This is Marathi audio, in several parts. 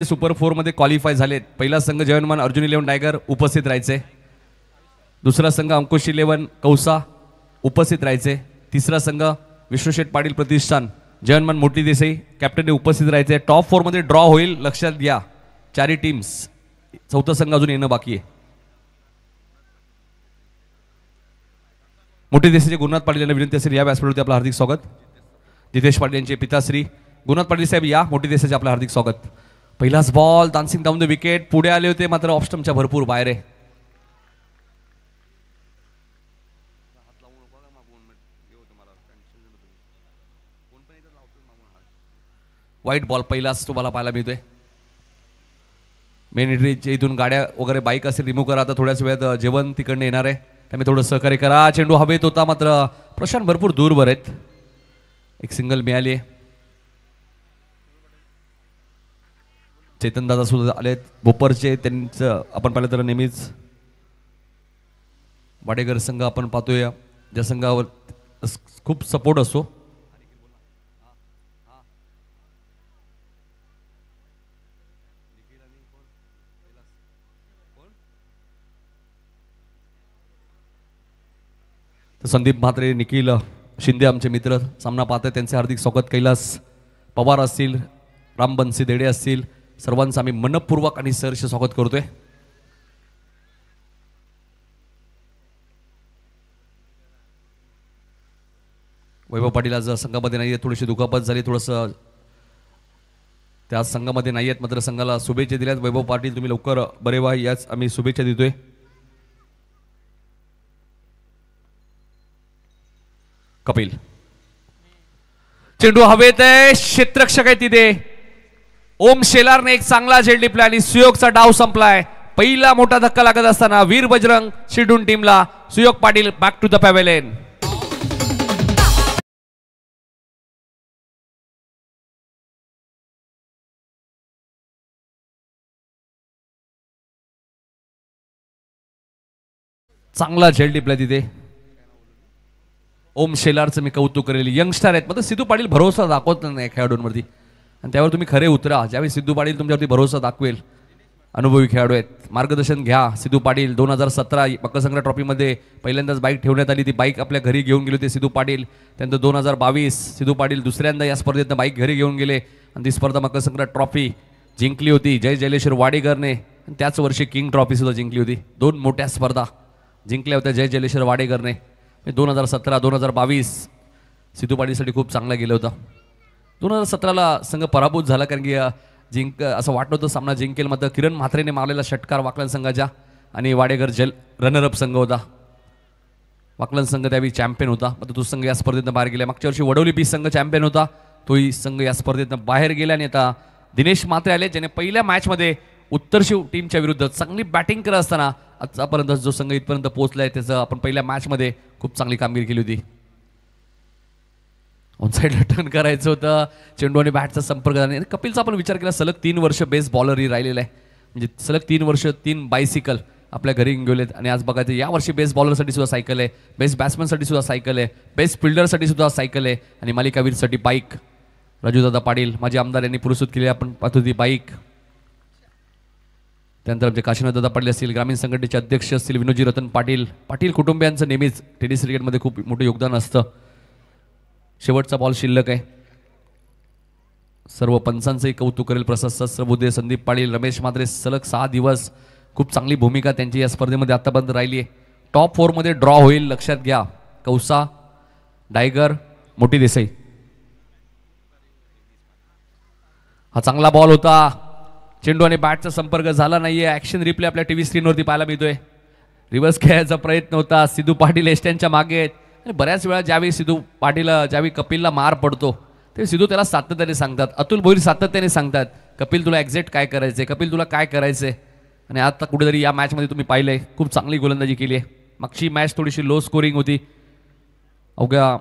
सुपर 4 मध्ये क्वालिफाय झालेत। पहिला संघ जयनमान अर्जुन 11 टायगर उपस्थित राहायचे। दुसरा संघ अंकुश 11 कौसा उपस्थित राहायचे। तिसरा संघ विश्वशेठ पाटील प्रतिष्ठान जयनमान मोठी देसाई कॅप्टनने उपस्थित राहायचे। टॉप 4 मध्ये ड्रॉ होईल, लक्षात घ्या चारही टीम्स। चौथा संघ अजून येणं बाकी आहे। मोठी देसाईचे गुरुनाथ पाटील यांना विनंती असेल या व्यासपीठावरती आपलं हार्दिक स्वागत। जितेश पाटील यांचे पिताश्री गुरुनाथ पाटील साहेब या मोठी देसाईचे आपलं हार्दिक स्वागत। पहिलाच ball dancing down the wicket, पुढे आले होते मात्र ऑफ स्टंपच्या भरपूर बाहेर आहे। वाईट बॉल पहिलाच तुम्हाला पाहायला मिळतोय। मेन एंट्रीच्या इथून गाड्या वगैरे बाईक असेल रिमूव्ह करा। आता थोड्याच वेळात जेवण तिकडनं येणार आहे, त्यामुळे थोडं सहकार्य करा। चेंडू हवेत होता मात्र प्रशांत भरपूर दूरवर आहेत। एक सिंगल मिळाली आहे। चेतन दादा सुद्धा आलेत भोपरचे, त्यांचं आपण पाहिलं तर नेहमीच वाडेकर संघ आपण पाहतोय ज्या संघावर खूप सपोर्ट असतो। तर संदीप म्हात्रे निखिल शिंदे आमचे मित्र सामना पाहतात, त्यांचे हार्दिक स्वागत। कैलास पवार असतील, रामबंसी देडे असतील, सर्वांचं आम्ही मनपूर्वक आणि सहर्ष स्वागत करतोय। वैभव पाटील आज संघामध्ये नाही आहेत, थोडीशी दुखापत झाली, थोडंसं त्या संघामध्ये नाही आहेत मात्र संघाला शुभेच्छा दिल्यात। वैभव पाटील तुम्ही लवकर बरे व्हा याच आम्ही शुभेच्छा देतोय। कपिल चेंडू हवेत आहे, क्षेत्ररक्षक आहे तिथे ओम शेलारने एक चांगला झेल टिपला आणि सुयोगचा डाव संपलाय। पहिला मोठा धक्का लागत असताना वीर बजरंग शिडून टीमला Suyog Patil back to the pavilion. चांगला झेल टिपला तिथे ओम शेलारचं मी कौतुक करेल। यंगस्टर आहेत मात्र सिद्धू पाटील भरोसा दाखवत नाही खेळाडूंवरती आणि त्यावर तुम्ही खरे उतरा। ज्यावेळी सिद्धू पाटील तुमच्यावरती भरोसा दाखवेल, अनुभवी खेळाडू आहेत, मार्गदर्शन घ्या। सिद्धू पाटील 2017 मकर संक्रांत ट्रॉफीमध्ये पहिल्यांदाच बाईक ठेवण्यात आली, ती बाईक आपल्या घरी घेऊन गेले होते सिद्धू पाटील। त्यानंतर 2022 सिद्धू पाटील दुसऱ्यांदा या स्पर्धेत बाईक घरी घेऊन गेले आणि ती स्पर्धा मकर संक्रांत ट्रॉफी जिंकली होती जय जयलेश्वर वाडेकरने। त्याच वर्षी किंग ट्रॉफी सुद्धा जिंकली होती। दोन मोठ्या स्पर्धा जिंकल्या होत्या जय जयलेश्वर वाडेकरने। 2017 2022 सिद्धू पाटीलसाठी खूप चांगला गेलं होतं। 2017ला संघ पराभूत झाला कारण की असं वाटत होतं सामना जिंकेल, मात्र किरण म्हात्रेने मारलेला षटकार वाकलन संघाच्या आणि वाडेकर रनरअप संघ होता। वाकलन संघ त्यावेळी चॅम्पियन होता, मात्र तो संघ या स्पर्धेतून बाहेर गेला। मागच्या वर्षी वडवली बी संघ चॅम्पियन होता, तोही संघ या स्पर्धेतून बाहेर गेला आणि आता दिनेश म्हात्रे आले ज्याने पहिल्या मॅचमध्ये उत्तरशिव टीमच्या विरुद्ध चांगली बॅटिंग करत असताना आतापर्यंत जो संघ इथपर्यंत पोहोचलाय त्याचं आपण पहिल्या मॅचमध्ये खूप चांगली कामगिरी केली होती। ऑन साईडला टर्न करायचं होतं, चेंडू आणि बॅटचा संपर्क झाला। कपिलचा आपण विचार केला सलग 3 वर्ष बेस्ट बॉलर ही राहिलेला आहे, म्हणजे सलग 3 वर्ष 3 बायसिकल आपल्या घरी गेलेत आणि आज बघायचं या वर्षी बेस्ट बॉलरसाठी सुद्धा सायकल आहे, बेस्ट बॅट्समनसाठी सुद्धा सायकल आहे, बेस्ट फिल्डरसाठी सुद्धा सायकल आहे आणि मालिकावीरसाठी बाईक। राजूदादा पाटील माजी आमदार यांनी पुरस्कृत केली, आपण पाहतो ती बाईक। त्यानंतर आमचे काशीनाथदादा पाटील असतील, ग्रामीण संघटनेचे अध्यक्ष असतील विनोदजी रतन पाटील। पाटील कुटुंबियांचं नेहमीच टेनिस क्रिकेटमध्ये खूप मोठं योगदान असतं। शेवटचा बॉल शिल्लक आहे, सर्व पंचांचंही कौतुक करेल प्रशस्त सर्वोदय संदीप पाटील रमेश म्हात्रे। सलग 6 दिवस खूप चांगली भूमिका त्यांची या स्पर्धेमध्ये आतापर्यंत राहिली आहे। टॉप 4 मध्ये ड्रॉ होईल, लक्षात घ्या। कौसा डायगर मोठी देसाई। हा चांगला बॉल होता, चेंडू आणि बॅटचा संपर्क झाला नाहीये। ऍक्शन रिप्ले आपल्या टीव्ही स्क्रीनवरती पाहायला मिळतोय। रिव्हर्स खेळायचा प्रयत्न होता, सिद्धू पाटील एस्ट्यांच्या मागे आहेत आणि बऱ्याच वेळा ज्यावेळी सिद्धू पाटील ज्यावेळी कपिलला मार पडतो ते सिद्धू त्याला सातत्याने सांगतात, अतुल भोईर सातत्याने सांगतात कपिल तुला एक्झॅक्ट काय करायचंय, कपिल तुला काय करायचंय। आणि आता कुठेतरी या मॅचमध्ये तुम्ही पाहिलंय खूप चांगली गोलंदाजी केली आहे। मागची मॅच थोडीशी लो स्कोरिंग होती, अवघ्या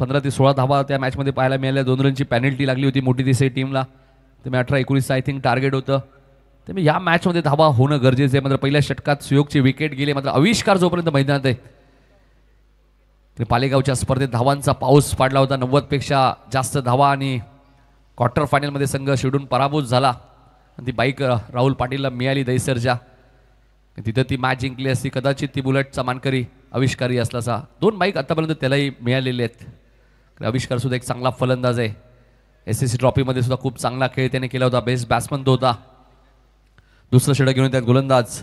15 ते 16 धावा त्या मॅचमध्ये पाहायला मिळाल्या। 2 रनची पेनल्टी लागली होती मोठी देसाई टीमला, ते 18-19 आय थिंक टार्गेट होतं। त्यामुळे या मॅचमध्ये धावा होणं गरजेचं आहे। मात्र पहिल्या षटकात सुयोगची विकेट गेली, मात्र आविष्कार जोपर्यंत मैदानात आहे पालेगावच्या स्पर्धेत धावांचा पाऊस पाडला होता। 90 पेक्षा जास्त धावा आणि क्वार्टर फायनलमध्ये संघ शिडून पराभूत झाला आणि ती बाईक राहुल पाटीलला मिळाली दहिसरच्या. तिथं ती मॅच जिंकली असती कदाचित ती बुलेटचा मानकरी आविष्कारी असल्याचा. 2 बाईक आतापर्यंत त्यालाही मिळालेले आहेत. आविष्कार सुद्धा एक चांगला फलंदाज आहे. SSC ट्रॉफीमध्ये सुद्धा खूप चांगला खेळ त्याने केला होता. बेस्ट बॅट्समन तो होता. दुसरं षटक घेऊन त्यात गोलंदाज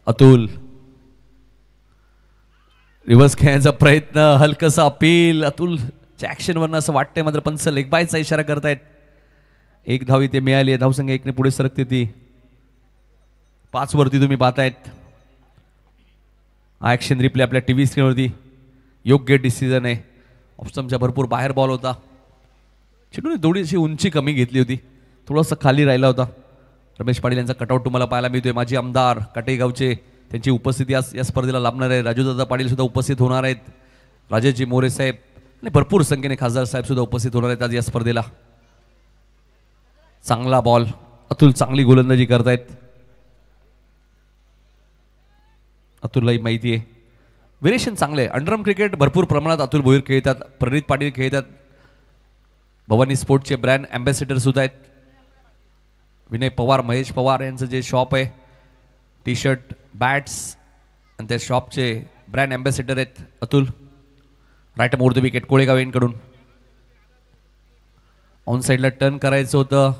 अतुल. रिव्हर्स खेळण्याचा प्रयत्न, हलकसा अपील. अतुलच्या ॲक्शनवरनं असं वाटतंय मात्र पंच लेग बायचा इशारा करतायत. 1 धाव इथे मिळाली आहे. धावसंख्या 1 ने पुढे सरकते ती 5 वरती तुम्ही पाहतायत. हा ॲक्शन रिप्ले आपल्या TV स्क्रीनवरती. योग्य डिसिजन आहे. ऑप्शनच्या भरपूर बाहेर बॉल होता. चेंडूने थोडीशी उंची कमी घेतली होती. थोडासा खाली राहिला होता. रमेश पाटील यांचा कटआउट तुम्हाला पाहायला मिळतोय. माजी आमदार काटेगावचे त्यांची उपस्थिती आज या स्पर्धेला लाभणार आहे. राजूदादा पाटील सुद्धा उपस्थित होणार आहेत. राजेशजी मोरे साहेब आणि भरपूर संख्येने खासदार साहेब सुद्धा उपस्थित होणार आहेत आज या स्पर्धेला. चांगला बॉल. अतुल चांगली गोलंदाजी करतायत. अतुललाही माहिती आहे. व्हेरिएशन चांगले आहे. अंडरआर्म क्रिकेट भरपूर प्रमाणात अतुल भोईर खेळतात. प्रणित पाटील खेळतात. भवानी स्पोर्टचे ब्रँड अँबॅसेडर सुद्धा आहेत. विनय पवार, महेश पवार यांचं जे शॉप आहे टी शर्ट बॅट्स आणि त्या शॉपचे ब्रँड अँबॅसेडर आहेत Atul. Right more the wicket Kolegaon यांकडून. ऑन साईडला टर्न करायचं होतं.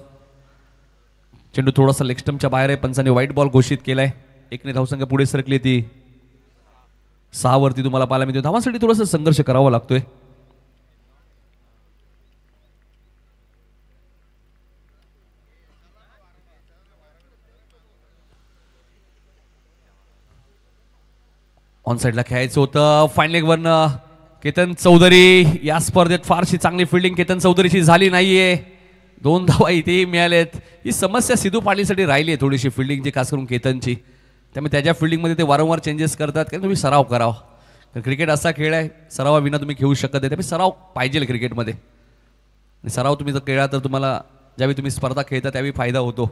चेंडू थोडासा लेग स्टंपच्या बाहेर आहे. पंचाने व्हाईट बॉल घोषित केलाय. 1 ने धावसंख्या पुढे सरकली ती 6 वरती तुम्हाला पाहायला मिळतो. धावांसाठी थोडासा संघर्ष करावा लागतोय. ऑन साईडला खेळायचं होतं. फाईन लेग वरनं केतन चौधरी. या स्पर्धेत फारशी चांगली फिल्डिंग केतन चौधरीची झाली नाहीये. 2 धावा इथेही मिळाल्यात. ही समस्या सिद्धू पाटीलसाठी राहिली आहे थोडीशी फिल्डिंगची, खास करून केतनची. त्यामुळे त्याच्या फिल्डिंगमध्ये ते वारंवार चेंजेस करतात. कारण तुम्ही सराव करावा. तर क्रिकेट असा खेळ आहे सरावाविना तुम्ही खेळू शकत नाही. त्यामुळे सराव पाहिजे क्रिकेटमध्ये. आणि सराव तुम्ही जर केला तर तुम्हाला ज्यावेळी तुम्ही स्पर्धा खेळता त्यावेळी फायदा होतो.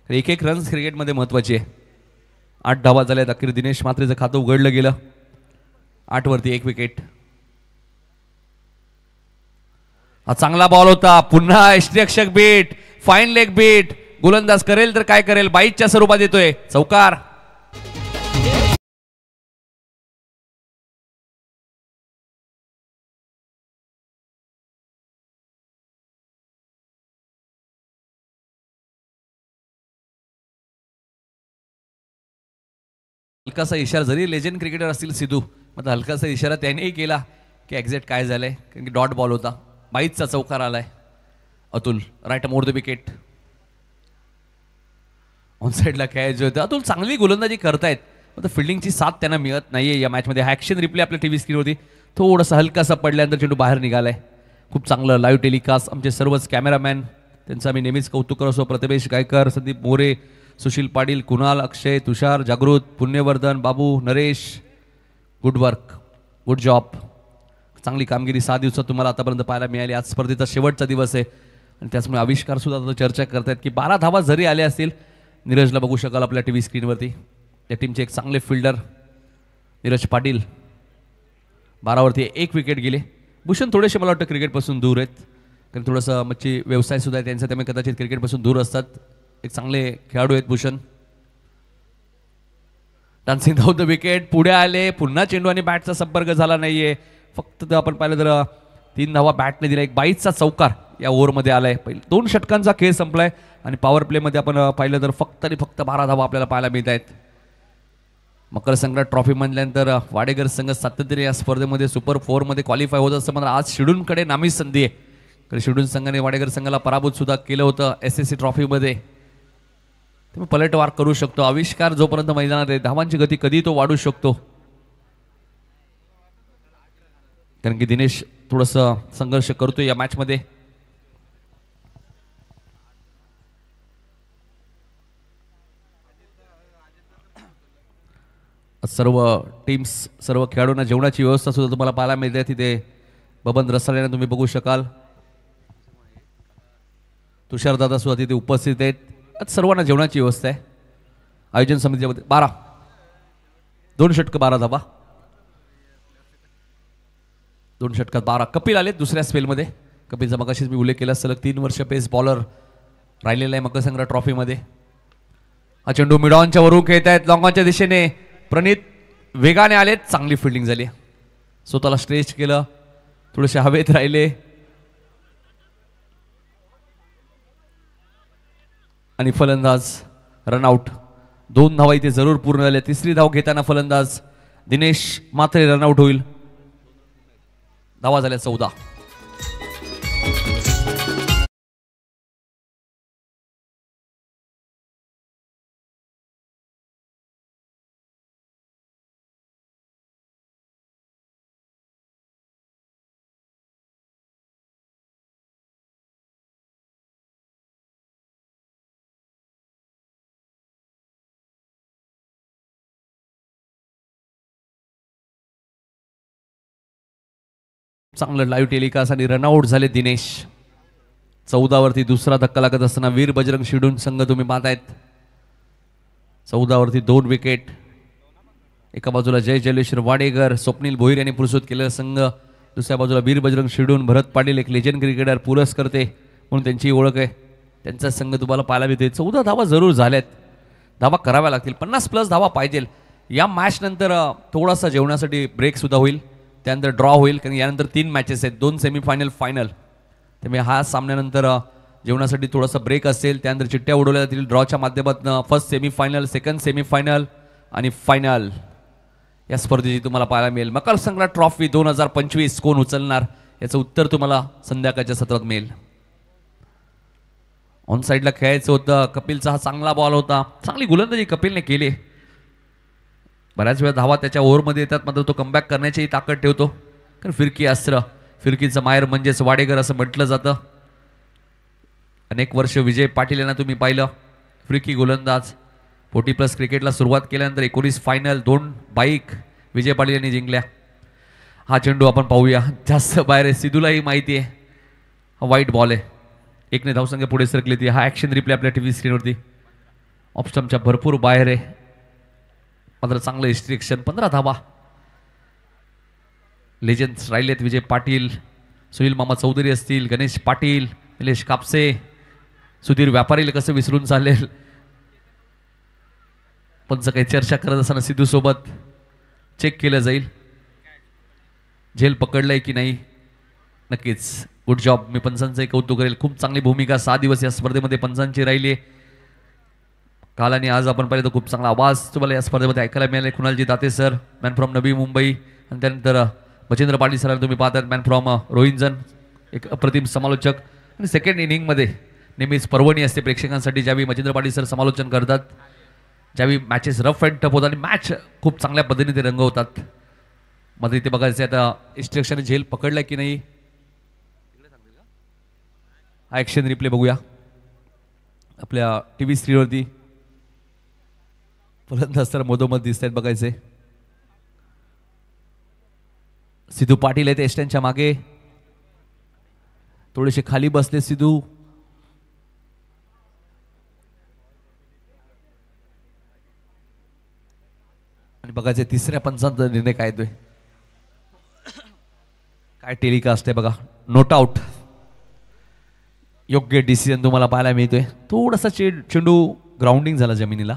1-1 रन्स क्रिकेटमध्ये महत्त्वाची आहे. 8 धावा झाल्यात. अखेर दिनेश म्हात्रेचं खातं उघडलं गेलं. 8 वरती 1 विकेट. हा चांगला बॉल होता. पुन्हा यष्टिरक्षक बीट. Fine leg bit. गोलंदाज करेल तर काय करेल. बाईटच्या स्वरूपात येतोय. चौकार. हलकासा इशारा, जरी लेजेंड क्रिकेटर असतील सिद्धू, मात्र हलकासा इशारा त्यानेही केला की एक्झॅक्ट काय झालंय. कारण की डॉट बॉल होता. बाईचचा चौकार आलाय. Atul right more the wicket. On साईडला खेळायचं होतं. अतुल चांगली गोलंदाजी करतायत मात्र फिल्डिंगची साथ त्यांना मिळत नाहीये या मॅचमध्ये. हा ॲक्शन रिप्ले आपल्या TV स्क्रीनवरती. थोडासा हलकासा पडल्यानंतर चेंडू बाहेर निघालाय. खूप चांगलं लाईव्ह टेलिकास्ट. आमचे सर्वच कॅमेरामॅन त्यांचं आम्ही नेहमीच कौतुक करतो. Prathamesh Gaikar, Sandeep More, Sushil Patil, Kunal, Akshay, Tushar, Jagrut, Punyavardhan, Babu, Naresh. Good work, good job. चांगली कामगिरी 6 दिवसात तुम्हाला आतापर्यंत पाहायला मिळाली. आज स्पर्धेचा शेवटचा दिवस आहे आणि त्याचमुळे आविष्कार सुद्धा आता चर्चा करतायत की 12 धावा जरी आल्या असतील. नीरजला बघू शकाल आपल्या TV स्क्रीनवरती. त्या टीमचे एक चांगले फिल्डर नीरज पाटील. 12 वरती 1 विकेट गेले. भूषण थोडेसे मला वाटतं क्रिकेटपासून दूर आहेत. कारण थोडंसं मच्छी व्यवसाय सुद्धा आहे त्यांचा. त्यामुळे कदाचित क्रिकेटपासून दूर असतात. एक चांगले खेळाडू आहेत Bhushan. Dancing down the wicket. पुढे आले. पुन्हा चेंडू आणि बॅटचा संपर्क झाला नाहीये. फक्त आपण पाहिलं तर 3 धावा बॅटने दिला. एक 22चा चौकार या ओव्हरमध्ये आलाय. पहिले 2 षटकांचा खेळ संपलाय आणि पॉवर प्लेमध्ये आपण पाहिलं तर फक्त आणि फक्त 12 धावा आपल्याला पाहायला मिळत आहेत. मकर संक्रांत ट्रॉफी म्हणल्यानंतर वाडेकर संघ सातत्याने या स्पर्धेमध्ये सुपर 4 मध्ये क्वालिफाय होत असतं. मात्र आज शिडूनकडे नामी संधी आहे. कारण शिडून संघाने वाडेकर संघाला पराभूत सुद्धा केलं होतं SSC ट्रॉफीमध्ये. तुम्ही पलटवार करू शकतो. आविष्कार जोपर्यंत मैदानात आहे धावांची गती कधी तो वाढू शकतो. कारण की दिनेश थोडंसं संघर्ष करतोय या मॅचमध्ये. सर्व टीम्स, सर्व खेळाडूंना जेवणाची व्यवस्था सुद्धा तुम्हाला पाहायला मिळते. तिथे बबन रसाळ्यांना तुम्ही बघू शकाल. तुषारदादा सुद्धा तिथे उपस्थित आहेत. सर्वांना जेवणाची व्यवस्था आहे. आयोजन समितीच्या 12 2 षटकं 12 धावा. 2 षटकात 12. कपिल आले दुसऱ्या स्पेलमध्ये. कपिलचा मगाशीच मी उल्लेख केला, सलग 3 वर्ष पेस बॉलर राहिलेला आहे मकर संग्रह ट्रॉफीमध्ये. हा चेंडू मिडॉनच्या वरून खेळत आहेत लॉंगॉनच्या दिशेने. प्रणित वेगाने आलेत, चांगली फिल्डिंग झाली, स्वतःला स्ट्रेच केलं, थोडेसे हवेत राहिले आणि फलंदाज रनआउट. 2 धावा इथे जरूर पूर्ण झाल्या. तिसरी धाव घेताना फलंदाज दिनेश मात्रे रनआउट होईल. धावा झाल्या 14. चांगलं लाईव्ह टेलिकास्ट आणि रनआउट झाले दिनेश. 14 वरती दुसरा धक्का लागत असताना वीर बजरंग शिडून संघ तुम्ही पाहतायत. 14 वरती 2 विकेट. एका बाजूला जय जलेश्वर वाडेकर, स्वप्नील भोईर यांनी पुरस्कृत केलेला संघ, दुसऱ्या बाजूला वीर बजरंग शिडून, भरत पाटील एक लेजंड क्रिकेटर, पुरस्कर्ते म्हणून त्यांची ओळख आहे. त्यांचा संघ तुम्हाला पाहायला मिळते. 14 धावा जरूर झाल्यात, धावा कराव्या लागतील, 50+ धावा पाहिजे. या मॅच नंतर थोडासा जेवणासाठी ब्रेक सुद्धा होईल, त्यानंतर ड्रॉ होईल, कारण यानंतर 3 मॅचेस आहेत, 2 सेमीफायनल फायनल. त्यामुळे हा सामन्यानंतर जेवणासाठी थोडासा ब्रेक असेल, त्यानंतर चिठ्ठ्या उडवल्या जातील ड्रॉच्या माध्यमातून. फर्स्ट सेमीफायनल, सेकंड सेमीफायनल आणि फायनल या स्पर्धेची तुम्हाला पाहायला मिळेल. मकर संग्रह ट्रॉफी 2025 कोण उचलणार याचं उत्तर तुम्हाला संध्याकाळच्या सत्रात मिळेल. ऑन साईडला खेळायचं होतं. कपिलचा हा चांगला बॉल होता, चांगली गोलंदाजी कपिलने केली. बऱ्याच वेळा धावा त्याच्या ओव्हरमध्ये येतात, मात्र तो कमबॅक करण्याची ताकद ठेवतो, कारण फिरकी अस्त्र, फिरकीचं माहेर म्हणजेच वाडेकर असं म्हटलं जातं. अनेक वर्ष विजय पाटील यांना तुम्ही पाहिलं, फिरकी गोलंदाज. 40+ क्रिकेटला सुरुवात केल्यानंतर 19 फायनल, 2 बाईक विजय पाटील यांनी जिंकल्या. हा चेंडू आपण पाहूया, जास्त बाहेर आहे, सिद्धूलाही माहिती आहे हा वाईट बॉल आहे. 1ने धावसंख्या पुढे सरकली ती. हा ॲक्शन रिप्ले आपल्या टीव्ही स्क्रीनवरती. ऑफस्टम्पच्या भरपूर बाहेर आहे, मात्र चांगलं रिस्ट्रिक्शन. 15 धावा. लेजंड्स राहिलेत, विजय पाटील, सुनील मामा चौधरी असतील, गणेश पाटील, निलेश कापसे, सुधीर व्यापारीला कसं विसरून चालेल. पंच काही चर्चा करत असताना सिद्धू सोबत चेक केलं जाईल, झेल पकडलंय की नाही. नक्कीच गुड जॉब, मी पंचांचंही कौतुक करेल. खूप चांगली भूमिका 6 दिवस या स्पर्धेमध्ये पंचांची राहिली आहे. काल आणि आज आपण पाहिलं तर खूप चांगला आवाज तुम्हाला या स्पर्धेमध्ये ऐकायला मिळाला. कुणालजी Date sir, man from Navi Mumbai, आणि त्यानंतर मच्छिंद्र पाटील सरांना तुम्ही पाहतात, मॅन फ्रॉम रोहिंजन, एक अप्रतिम समालोचक. आणि सेकंड इनिंगमध्ये नेहमीच पर्वणी असते प्रेक्षकांसाठी, ज्यावेळी मच्छिंद्र पाटील सर समालोचन करतात, ज्यावेळी मॅचेस रफ अँड टफ होतात आणि मॅच खूप चांगल्या पद्धतीने ते रंगवतात. मात्र इथे बघायचं आता इन्स्ट्रक्शन झेल पकडला की नाही. हा ॲक्शन रिप्ले बघूया आपल्या टीव्ही स्क्रीनवरती. फलंदाज तर मधोमध दिसत आहेत, बघायचे. सिद्धू पाटील आहेत एस्टनच्या मागे, थोडेसे खाली बसले सिद्धू. आणि बघायचे तिसऱ्या पंचांचा निर्णय काय येतोय, काय टेलिकास्ट आहे बघा. नोट आउट, योग्य डिसिजन तुम्हाला पाहायला मिळतोय. थोडासा चेंडू ग्राउंडिंग झाला जमिनीला.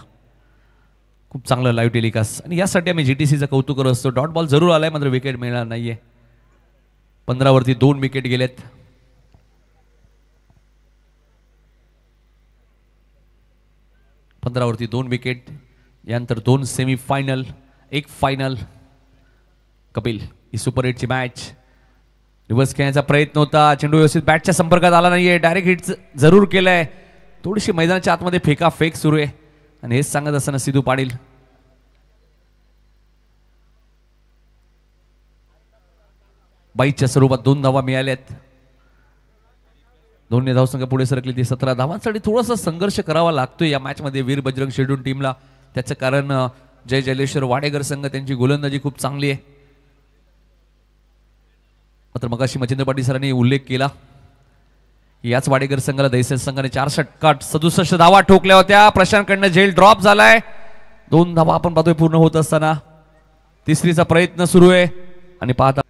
खूप चांगलं लाईव्ह टेलिकास्ट, आणि यासाठी आम्ही GTCचं कौतुक करत असतो. डॉट बॉल जरूर आलाय, मात्र विकेट मिळणार नाहीये. 15 वरती 2 विकेट गेलेत. वरती 2 विकेट. यानंतर 2 सेमीफायनल, 1 फायनल. कपिल, ही सुपर 8ची मॅच. रिव्हर्स खेळण्याचा प्रयत्न होता, चेंडू व्यवस्थित बॅटच्या संपर्कात आला नाहीये. डायरेक्ट हिट जरूर केलंय. थोडीशी मैदानाच्या आतमध्ये फेक सुरू आहे, आणि हेच सांगत असताना सिद्धू पाटील. बाईच्या स्वरूपात 2 धावा मिळाल्यात. 2ने धावसंख्या पुढे सरकली ती. 17 धावांसाठी थोडासा संघर्ष करावा लागतोय या मॅचमध्ये वीर बजरंग शेडून टीमला. त्याचं कारण जय जलेश्वर वाडेकर संघ, त्यांची गोलंदाजी खूप चांगली आहे. मात्र मगाशी मच्छिंद्र पाटील सरांनी उल्लेख केला, याच वाडेकर संघाला दहिसर संघाने 4 षटकात 67 धावा ठोकल्या होत्या. प्रशांतकडनं झेल ड्रॉप झालाय. 2 धावा आपण पाहतोय पूर्ण होत असताना. तिसरीचा प्रयत्न सुरू आहे, आणि पाहता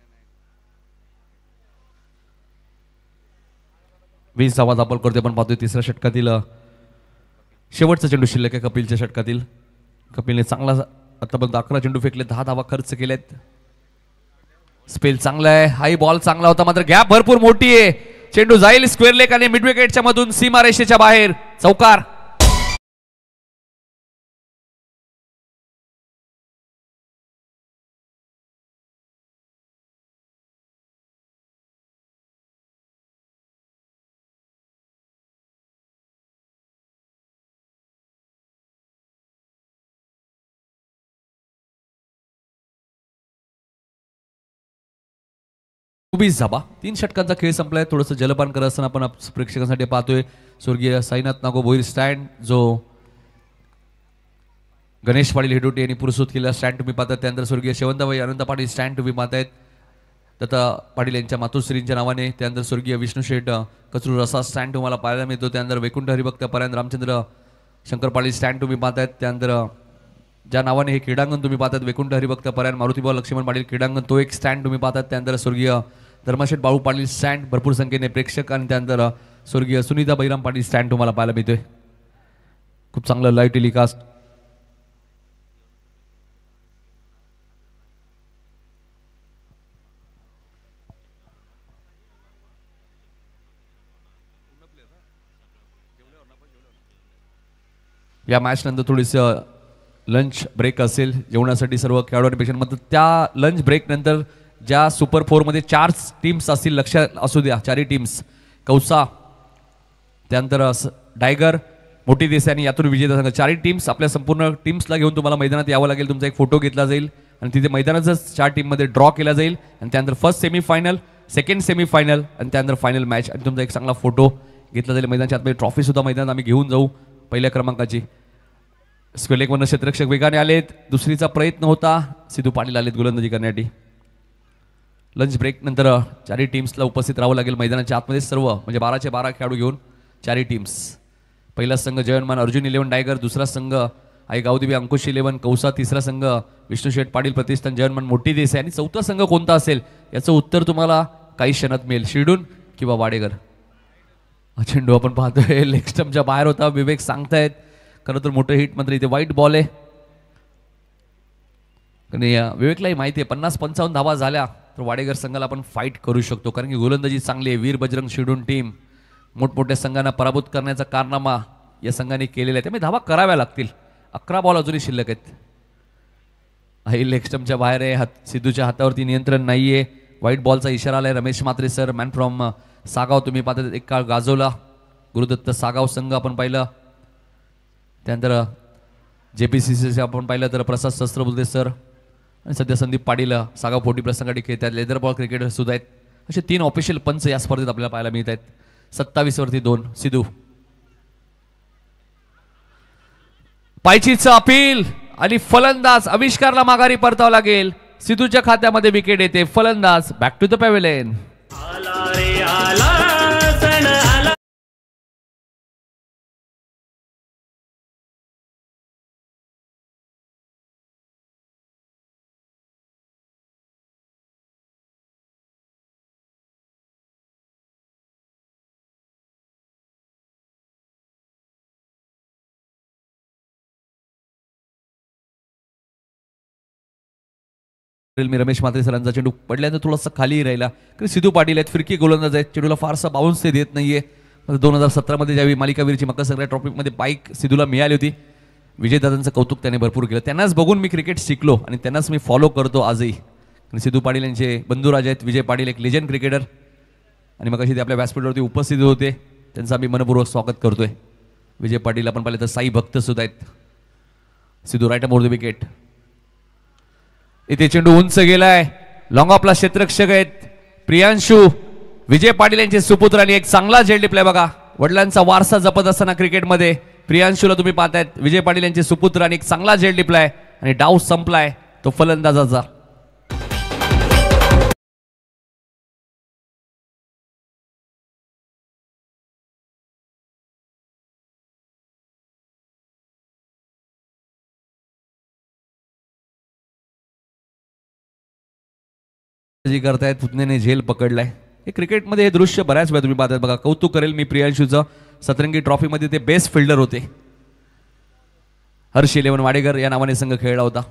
20 धावा दाखल करते. आपण पाहतोय तिसऱ्या षटकातील शेवटचा चेंडू शिल्लक आहे कपिलच्या षटकातील. कपिलने चांगला आतापर्यंत 11 चेंडू फेकले, 10 धावा खर्च केलेत. स्पेल चांगला आहे, हाई बॉल चांगला होता, मात्र गॅप भरपूर मोठी आहे. चेंडू जाईल स्क्वेअर लेग आणि मिड विकेटच्या मधून सीमा रेषेच्या बाहेर चौकार. उभीच झाबा. 3 षटकांचा खेळ संपलाय. थोडंसं जलपान करत असताना आपण प्रेक्षकांसाठी पाहतोय स्वर्गीय साईनाथ नागो भोईर स्टँड, जो गणेश पाटील हेडोटी यांनी पुरस्कृत केलेला स्टँड तुम्ही पाहतात. त्यानंतर स्वर्गीय शेवंताबाई अनंत पाटील स्टँड तुम्ही पाहतायत दत्ता पाटील यांच्या मातोश्रींच्या नावाने. त्यानंतर स्वर्गीय विष्णू शेठ कचरू रसा स्टँड तुम्हाला पाहायला मिळतो. त्यानंतर वैकुंठ हरिभक्त परायण रामचंद्र शंकर पाटील स्टँड तुम्ही पाहतायत. त्यानंतर ज्या नावाने हे क्रीडांगण तुम्ही पाहतात वैकुंठ हरिभक्त परायण मारुतीभाऊ लक्ष्मण पाटील क्रीडांगण, तो एक स्टँड तुम्ही पाहतात. त्यानंतर स्वर्गीय धर्मशेठ बाळू पाटील स्टँड, भरपूर संख्येने प्रेक्षक. आणि त्यानंतर स्वर्गीय सुनीता बैराम पाटील स्टँड तुम्हाला पाहायला मिळतोय. खूप चांगलं लाईव्ह टेलिकास्ट. या मॅच नंतर थोडीसं लंच ब्रेक असेल जेवणासाठी सर्व खेळाडूंपेक्षा. मग त्या लंच ब्रेक नंतर ज्या सुपर 4 मध्ये 4 टीम्स असतील, लक्षात असू द्या, 4 टीम्स कौसा, त्यानंतर डायगर, मोठी देसाई आणि यातून विजेता संघ, 4 टीम्स आपल्या संपूर्ण टीम्सला घेऊन तुम्हाला मैदानात यावं लागेल. तुमचा एक फोटो घेतला जाईल आणि तिथे मैदानातच 4 टीममध्ये ड्रॉ केला जाईल. आणि त्यानंतर फर्स्ट सेमीफायनल, सेकंड सेमीफायनल आणि त्यानंतर फायनल मॅच. आणि तुमचा एक चांगला फोटो घेतला जाईल मैदानाच्या आतमध्ये. ट्रॉफी सुद्धा मैदानात आम्ही घेऊन जाऊ पहिल्या क्रमांकाची. स्क्वेअर लेगमधून क्षेत्ररक्षक वेगाने आलेत. दुसरीचा प्रयत्न होता, सिद्धू पाटील आलेत गोलंदाजी करण्यासाठी. लंच ब्रेक नंतर 4 टीम्सला उपस्थित राहावं लागेल मैदानाच्या आतमध्ये. सर्व म्हणजे 12चे 12 खेळाडू घेऊन 4 टीम्स. पहिला संघ जयनमान अर्जुन 11 टायगर, दुसरा संघ आई गावदेवी अंकुश 11 कौसा, तिसरा संघ विष्णू शेठ पाटील प्रतिष्ठान जयनमान मोठी देसाई आणि चौथा संघ कोणता असेल याचं उत्तर तुम्हाला काही क्षणात मिळेल, शिर्डून किंवा वाडेकर. चेंडू आपण पाहतोय लेग स्टंपच्या बाहेर होता, विवेक सांगतायत. खरं तर मोठं हिट मात्र इथे वाईट बॉल आहे. आणि विवेकलाही माहिती आहे 50-55 धावा झाल्या तर वाडेकर संघाला आपण फाईट करू शकतो, कारण की गोलंदाजी चांगली आहे. वीर बजरंग शिर्डून टीम मोठमोठ्या संघांना पराभूत करण्याचा कारनामा या संघाने केलेला आहे, त्यामुळे धावा कराव्या लागतील. 11 बॉल अजूनही शिल्लक आहेत. आई लेग स्टंपच्या बाहेर आहे, सिद्धूच्या हातावरती नियंत्रण नाहीये. व्हाईट बॉलचा इशारा आलाय. Ramesh Mhatre sir, man from Sagaon तुम्ही पाहता, एक काळ गाजवला गुरुदत्त सागाव संघ आपण पाहिलं. त्यानंतर JPCC आपण पाहिलं तर प्रसाद शस्त्रबुद्धे सर आणि सध्या संदीप पाटील सागाव 40 प्लस संघासाठी खेळतात. लेदर बॉल क्रिकेटर सुद्धा आहेत. असे 3 ऑफिशियल पंच या स्पर्धेत आपल्याला पाहायला मिळत आहेत. 27 वरती 2. सिद्धू पायचीचं अपील आणि फलंदाज आविष्कारला माघारी परतावं लागेल. सिद्धूच्या खात्यामध्ये विकेट येते. फलंदाज बॅक टू द पॅव्हेलियन. मी रमेश म्हात्रे सरांचा चेंडू पडल्यानंतर थोडासा खाली राहिला, कारण सिद्धू पाटील आहेत, फिरकी गोलंदाज आहेत. चेंडूला फारसा बाउन्स ते देत नाहीये. 2017 मध्ये ज्यावेळी मालिकावीरची मकर संक्रांत ट्रॉफीमध्ये बाईक सिद्धूला मिळाली होती, विजयदादांचं कौतुक त्याने भरपूर केलं. त्यांनाच बघून मी क्रिकेट शिकलो आणि त्यांनाच मी फॉलो करतो आजही. आणि सिद्धू पाटील यांचे बंधुराज आहेत विजय पाटील, एक लेजंड क्रिकेटर, आणि मग अशी ते आपल्या व्यासपीठावरती उपस्थित होते. त्यांचं आम्ही मनपूर्वक स्वागत करतोय. विजय पाटील आपण पाहिलं तर साई भक्त सुद्धा आहेत. Sidhu right more the wicket. इथे चेंडू उंच गेलाय. लॉंग ऑफला क्षेत्ररक्षक आहेत प्रियांशू. विजय पाटील यांचे सुपुत्र आणि एक चांगला झेल डिप्लाय बघा. वडिलांचा वारसा जपत असताना क्रिकेटमध्ये प्रियांशूला तुम्ही पाहतायत. विजय पाटील यांचे सुपुत्र आणि एक चांगला झेल डिप्लाय आणि डाव संपलाय तो फलंदाजाचा. करतायत पुतण्याने झेल पकडलाय. हे क्रिकेटमध्ये हे दृश्य बऱ्याच वेळा तुम्ही पाहतात बघा. कौतुक करेल मी प्रियांशूचं, सतरंगी ट्रॉफीमध्ये ते बेस्ट फिल्डर होते. हर्ष इलेवन वाडेकर या नावाने संघ खेळला होता.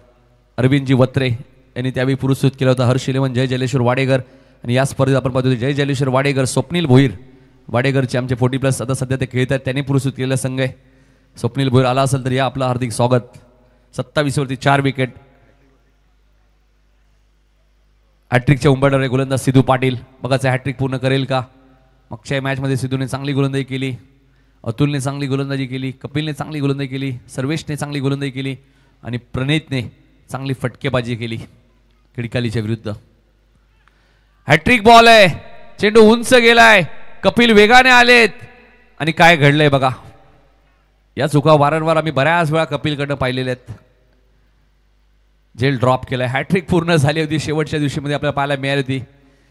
अरविंदजी वत्रे यांनी त्यावेळी पुरस्कृत केला होता. हर्ष इलेवन जय जलेश्वर वाडेकर. आणि या स्पर्धेत आपण पाहतो जय जलेश्वर वाडेकर, स्वप्नील भोईर वाडेकरचे आमचे 40+ आता सध्या ते खेळत आहेत, त्यांनी पुरस्कृत केलेला संघ आहे. स्वप्नील भोईर आला असेल तर या आपलं हार्दिक स्वागत. 27 वरती 4 विकेट. हॅट्रिकच्या उंबरठ्यावर गोलंदाज सिद्धू पाटील. बघाच हॅट्रिक पूर्ण करेल का. मागच्या मॅचमध्ये सिद्धूने चांगली गोलंदाजी केली, अतुलने चांगली गोलंदाजी केली, कपिलने चांगली गोलंदाजी केली, सर्वेशने चांगली गोलंदाजी केली आणि प्रणीतने चांगली फटकेबाजी केली खिडकालीच्या विरुद्ध. हॅट्रिक बॉल आहे, चेंडू उंच गेलाय, कपिल वेगाने आलेत आणि काय घडलंय बघा. या चुका वारंवार आम्ही बऱ्याच वेळा कपिलकडनं पाहिलेल्या आहेत. झेल ड्रॉप केलाय. हॅट्रिक पूर्ण झाली होती शेवटच्या दिवशीमध्ये आपल्याला पाहायला मिळाली होती.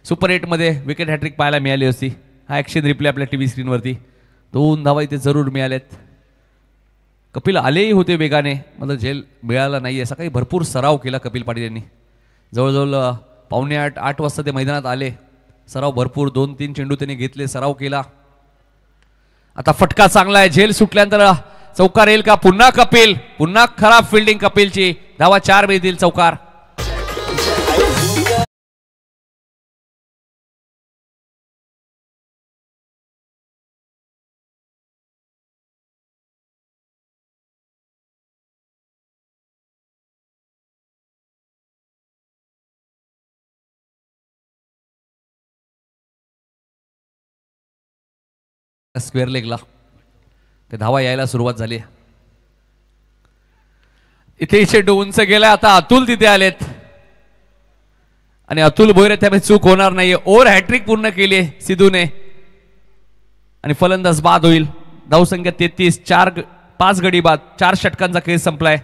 सुपर 8मध्ये विकेट हॅट्रिक पाहायला मिळाली होती. हा ॲक्शन रिप्ले आपल्या टीव्ही स्क्रीनवरती. 2 धावा इथे जरूर मिळाल्यात. कपिल आलेही होते वेगाने, मला झेल मिळाला नाही आहे. सकाळी भरपूर सराव केला कपिल पाटील यांनी. जवळजवळ 7:45-8 वाजता ते मैदानात आले. सराव भरपूर 2-3 चेंडू त्यांनी घेतले, सराव केला. आता फटका चांगला आहे. झेल सुटल्यानंतर चौकार येईल का. पुन्हा कपिल, पुन्हा खराब फिल्डिंग कपिलची. धावा 4 मिळतील. चौकार. स्क्वेअर लेगला ते धावा यायला सुरुवात झाली. इथे चेंडू उंच गेला. आता अतुल तिथे आलेत आणि अतुल भोईर त्यामुळे चूक होणार नाहीये. ओव्हर हॅट्रिक पूर्ण केली सिद्धूने आणि फलंदाज बाद होईल. धावसंख्या 33. 5 गडी बाद. 4 षटकांचा खेळ संपलाय.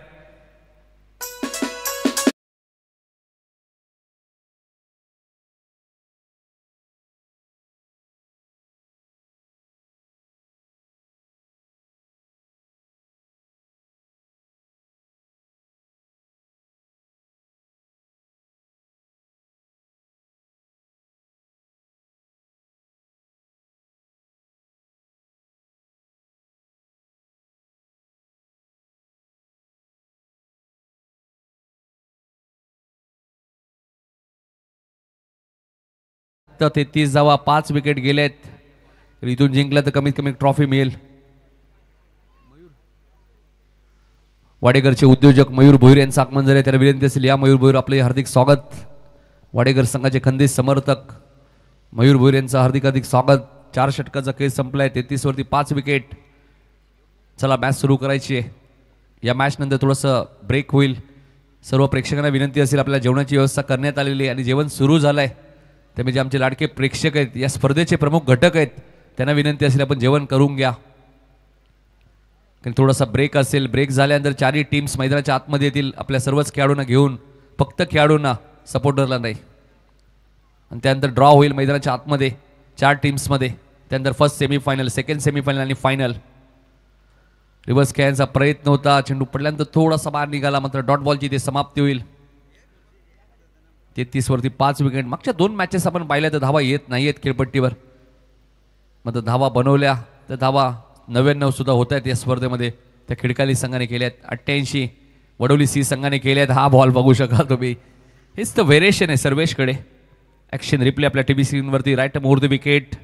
तर 33 धावा, 5 विकेट गेलेत. इथून जिंकला तर कमीत कमी ट्रॉफी मिळेल. वाडेकरचे उद्योजक मयूर भोईर यांचं आगमन झाले, त्याला विनंती असेल या मयूर भोईर आपले हार्दिक स्वागत. वाडेकर संघाचे खंदीज समर्थक मयूर भोईर यांचं हार्दिक स्वागत. 4 षटकाचा खेळ संपलाय. 33 वरती 5 विकेट. चला मॅच सुरू करायची आहे. या मॅच नंतर थोडंसं ब्रेक होईल. सर्व प्रेक्षकांना विनंती असेल, आपल्याला जेवणाची व्यवस्था करण्यात आलेली आहे आणि जेवण सुरू झालंय. त्यामुळे जे आमचे लाडके प्रेक्षक आहेत, या स्पर्धेचे प्रमुख घटक आहेत, त्यांना विनंती असेल आपण जेवण करून घ्या. कारण थोडासा ब्रेक असेल. ब्रेक झाल्यानंतर 4ही टीम्स मैदानाच्या आतमध्ये येतील आपल्या सर्वच खेळाडूंना घेऊन, फक्त खेळाडूंना, सपोर्टरला नाही. आणि त्यानंतर ड्रॉ होईल मैदानाच्या आतमध्ये 4 टीम्समध्ये. त्यानंतर फर्स्ट सेमीफायनल, सेकंड सेमीफायनल आणि फायनल. रिव्हर्स खेळायचा प्रयत्न होता, चेंडू पडल्यानंतर थोडासा बाहेर निघाला, मात्र डॉट बॉलची ते समाप्ती होईल. 33 वरती 5 विकेट. मागच्या 2 मॅचेस आपण पाहिल्या तर धावा येत नाही आहेत खेळपट्टीवर, मात्र धावा बनवल्या तर धावा 99 सुद्धा होत आहेत या स्पर्धेमध्ये. त्या खिडकाली संघाने केल्यात. 88 वडोली सी संघाने केल्यात. हा बॉल बघू शकाल तुम्ही. हेच तर व्हेरिएशन आहे सर्वेशकडे. ॲक्शन रिप्ले आपल्या टीव्ही स्क्रीनवरती. Right more the wicket.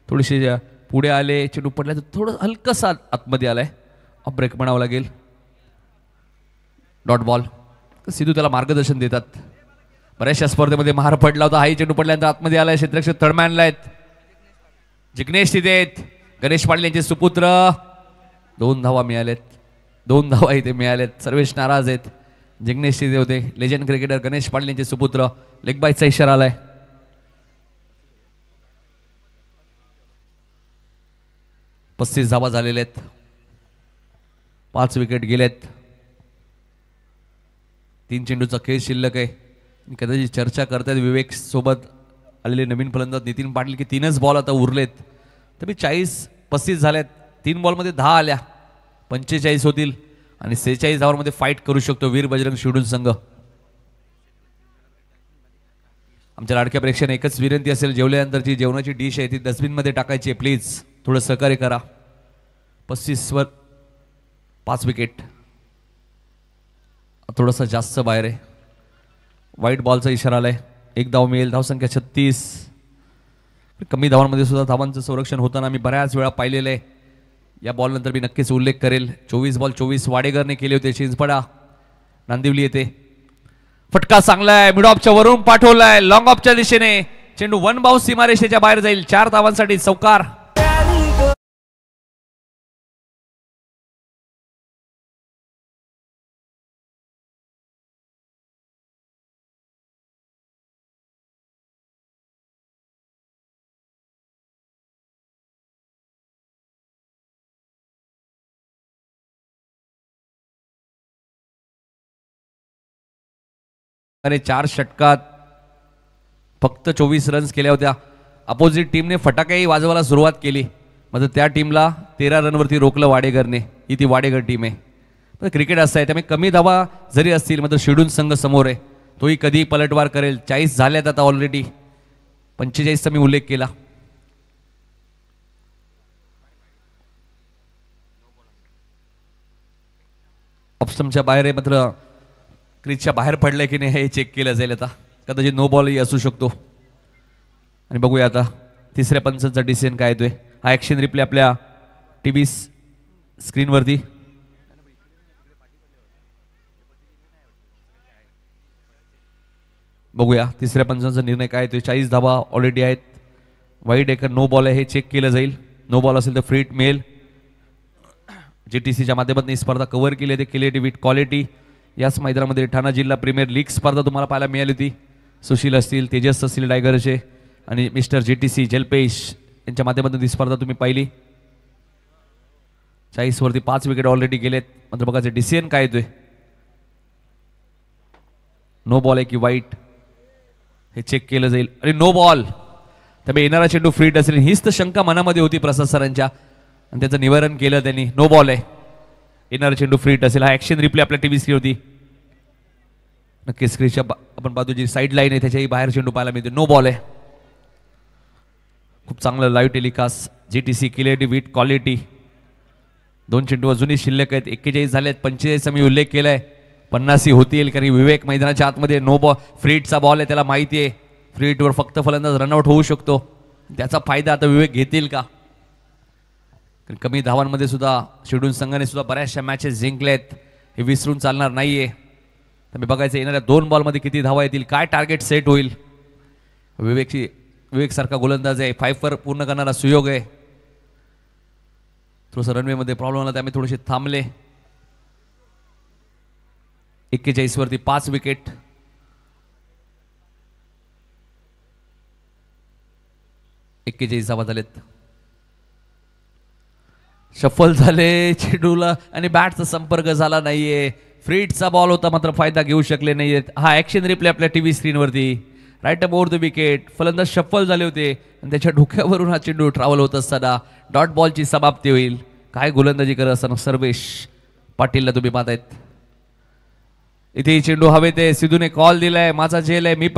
थोडीशी पुढे आले, चेंडू पडला तर थोडं हलकसा आतमध्ये आलाय. ऑफ ब्रेक म्हणावं लागेल. Dot ball. सिद्धू त्याला मार्गदर्शन देतात. बऱ्याचशा स्पर्धेमध्ये मार पडला होता. हाही चेंडू पडल्यानंतर आतमध्ये आलाय. क्षेत्ररक्षक तडमॅनला आहेत. जिग्नेश तिथे आहेत. गणेश पाटील यांचे सुपुत्र. 2 धावा मिळालेत. 2 धावा इथे मिळालेत. सर्वेश नाराज आहेत. जिग्नेश तिथे होते. लेजंड क्रिकेटर गणेश पाटील यांचे सुपुत्र. लेग बायचा इशारा आलाय. 35 धावा झालेल्या आहेत. 5 विकेट गेलेत. 3 चेंडूचा खेळ शिल्लक आहे. कदाचित चर्चा करतात विवेक सोबत आलेले नवीन फलंदाज नितीन पाटील की 3च बॉल आता उरलेत. तर मी 40-35 झाल्यात. 3 बॉलमध्ये 10 आल्या. 45 होतील आणि 46 धावांमध्ये फाईट करू शकतो वीर बजरंग शिवडून संघ. आमच्या लाडक्या प्रेक्षकांना एकच विनंती असेल, जेवल्यानंतरची जेवणाची डिश आहे ती डस्टबिनमध्ये टाकायची आहे, प्लीज थोडं सहकार्य करा. 35वर 5 विकेट, थोडासा जास्त बाहेर आहे. वाईट बॉलचा इशारा आलाय. एक धाव मिळेल. धावसंख्या 36. कमी धावांमध्ये सुद्धा धावांचं संरक्षण होताना मी बऱ्याच वेळा पाहिलेलं आहे. या बॉलनंतर मी नक्कीच उल्लेख करेल. 24 बॉल 24 वाडेकरने केले होते. चिंचपडा नांदिवली येते. फटका चांगला आहे, मिड ऑफच्या वरून पाठवलाय, लॉंग ऑफच्या दिशेने चेंडू 1 बाउन्स सीमारेषेच्या बाहेर जाईल. 4 धावांसाठी चौकार. आणि 4 षटकात फक्त 24 रन्स केल्या होत्या. अपोजिट टीमने फटाकेही वाजवायला सुरुवात केली, मात्र त्या टीमला 13 रनवरती रोखलं वाडेकरने. ही ती वाडेकर टीम आहे. पण क्रिकेट असं आहे, त्यामुळे कमी धावा जरी असतील मात्र शेड्यूल संघ समोर आहे, तोही कधी पलटवार करेल. 40 झाल्यात आता ऑलरेडी. 45चा मी उल्लेख केला. ऑप्शनच्या बाहेर आहे, मात्र क्रीजच्या बाहेर पडलंय की नाही हे चेक केलं जाईल. आता कदाचित नो बॉलही असू शकतो. आणि बघूया आता तिसऱ्या पंचांचा डिसिजन काय येतोय. हा ॲक्शन रिप्ले आपल्या TV स्क्रीनवरती. बघूया तिसऱ्या पंचांचा निर्णय काय येतोय. 40 धावा ऑलरेडी आहेत. वाईट एकर नो बॉल आहे हे चेक केलं जाईल. नो बॉल असेल तर फ्री हिट मिळेल. GTCच्या माध्यमातून ही स्पर्धा कव्हर केली आहे. Creative with quality. याच मैदानामध्ये ठाणा जिल्हा प्रीमियर लीग स्पर्धा तुम्हाला पाहायला मिळाली होती. सुशील असतील, तेजस असतील टायगरचे आणि मिस्टर GTC जलपेश यांच्या माध्यमातून ही स्पर्धा तुम्ही पाहिली. 40 वरती 5 विकेट ऑलरेडी गेलेत. मात्र बघायचं डिसिजन काय येतोय. नो बॉल आहे की वाईट हे चेक केलं जाईल. आणि नो बॉल, त्यामुळे येणारा चेंडू फ्री हिट असेल हीच तर शंका मनामध्ये होती प्रसाद सरांच्या, आणि त्याचं निवारण केलं त्यांनी. नो बॉल आहे, येणारा चेंडू फ्री हिट असेल. हा ॲक्शन रिप्ले आपल्या TV स्क्रीन होती. नक्कीच स्क्रीनच्या आपण बाजूची साईड लाईन आहे त्याच्याही बाहेर चेंडू पाहायला मिळते. नो बॉल आहे. खूप चांगलं live telecast. GTC creative with quality. 2 चेंडू अजूनही शिल्लक आहेत. 41 झालेत. 45चा मी उल्लेख केलाय. 50 होतील कारण विवेक मैदानाच्या आतमध्ये. नो बॉल फ्री हिटचा बॉल आहे, त्याला माहिती आहे फ्री हिटवर फक्त फलंदाज रनआउट होऊ शकतो. त्याचा फायदा आता विवेक घेतील का. कमी धावांमध्ये सुद्धा शेड्यूल संघाने सुद्धा बऱ्याचशा मॅचेस जिंकल्यात, हे विसरून चालणार नाहीये. तर बघायचं येणाऱ्या 2 बॉलमध्ये किती धावा येतील, काय टार्गेट सेट होईल. विवेक सारखा गोलंदाज आहे, 5 पूर्ण करणारा सुयोग आहे. थोडंसं रनवेमध्ये प्रॉब्लेम आला त्यामुळे थोडेसे थांबले. 41 वरती 5 विकेट. धावा झालेत. शफल झाले चेंडूला आणि बॅटचा संपर्क झाला नाहीये. फ्री हिटचा बॉल होता मात्र फायदा घेऊ शकले नाहीयेत. हा ॲक्शन रिप्ले आपल्या TV स्क्रीनवरती. Right about the wicket. फलंदाज शफल झाले होते आणि त्याच्या डोक्यावरून हा चेंडू ट्रॅव्हल होत असताना डॉट बॉलची समाप्ती होईल. काय गोलंदाजी करत असताना सर्वेश पाटीलला तुम्ही पाहतायत. इथे चेंडू हवेत आहे. सिद्धूने कॉल दिलाय, माझा झेल आहे, मी